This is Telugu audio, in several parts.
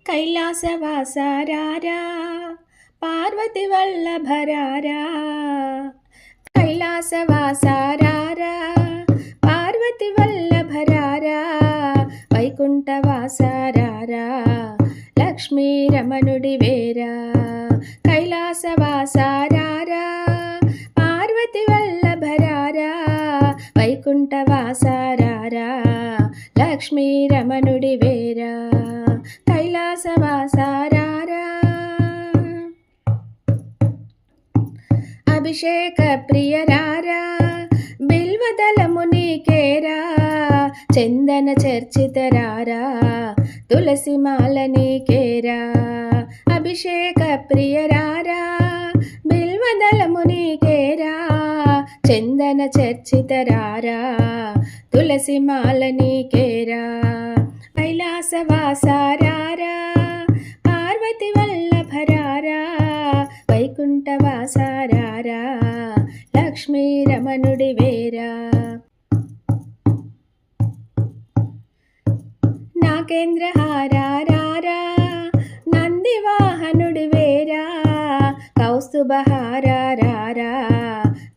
కైలాసవాసారారా పార్వతి వల్లభరారా కైలాసవాసారారా పార్వతి వల్లభరారా వైకుంఠవాసారారా లక్ష్మీ రమణుడి వేరా కైలాసవాసారారా పార్వతి వల్లభరారా వైకుంఠవాసారారా లక్ష్మీ రమణుడి వేరా కైలాసవాసారారా అభిషేక ప్రియరారా బిల్వదళము నీకేరా చందన చర్చితరారా తులసి మాల నీకేరా అభిషేక ప్రియరారా బిల్వదళము నీకేరా చందన చర్చితరారా తులసి మాల నీకేరా కైలాసవాసారారా పార్వతి వల్లభరారా వైకుంఠవాసారారా లక్ష్మీ రమణుడి వేరా నాగేంద్రహారారా నంది వాహనుడి వేరా కౌస్తుభహారారా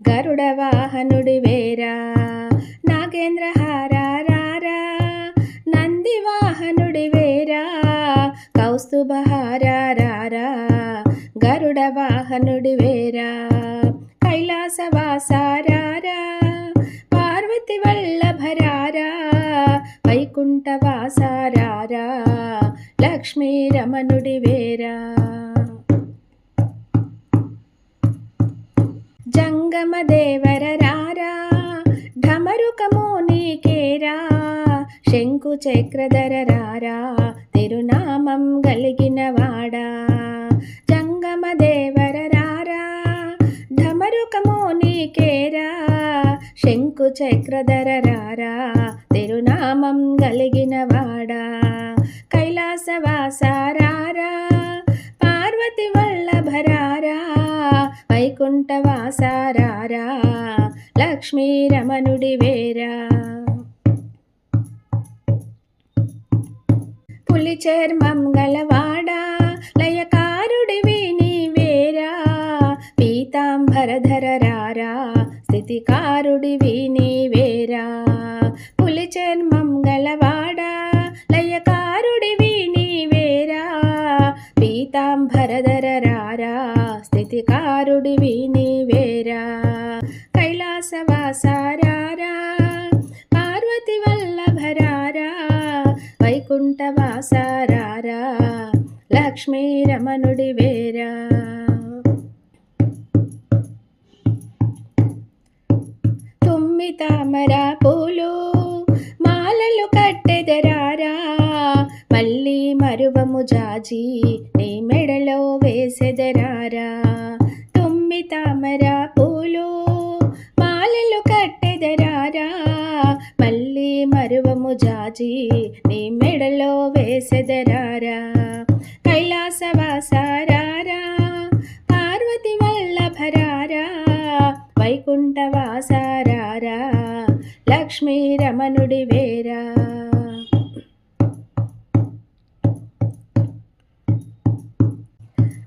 గరుడ వాహనుడి వేరా నాగేంద్రహారారా నంది వాహనుడి వేరా కౌస్తుభహారారా గరుడ వాహనుడి వేరా కైలాసవాసారారా పార్వతి వల్లభరారా వైకుంఠవాసారారా లక్ష్మీ రమణుడి వేరా జంగమదేవరరారా ఢమరుకము నీకేరా శంకు చక్రధరరారా తిరునామం గలిగిన వాడా జంగమదేవరరారా ఢమరుకము నీకేరా శంకు చక్రధరరారా తిరునామం గలిగిన వాడా కైలాసవాసారారా పార్వతి వల్లభరారా వైకుంఠవాసారారా లక్ష్మీ రమణుడి వేరా పులి చర్మం గలవాడా లయకారుడివి నీవేరా పీతాంబరధరరారా స్థితికారుడివి నీవేరా పులి చర్మం గలవాడా లయకారుడివి నీవేరా పీతాంబరధరరారా స్థితికారుడివి నీవేరా కైలాసవాసారారా పార్వతి వల్లభరారా వైకుంఠవాసారారా లక్ష్మీ రమణుడి వేరా తుమ్మి తామర పూలు మాలలు కట్టెదరారా మళ్ళీ మరువము జాజి నీ మెడలో వేసెదరారా తుమ్మి తామర పూలు మాలలు కట్టెదరారా మళ్ళీ మరువము జాజి నీ మెడలో వేసెదరారా కైలాసవాసారారా పార్వతి వల్లభరారా వైకుంఠవాసారారా లక్ష్మీ రమణుడి వేరా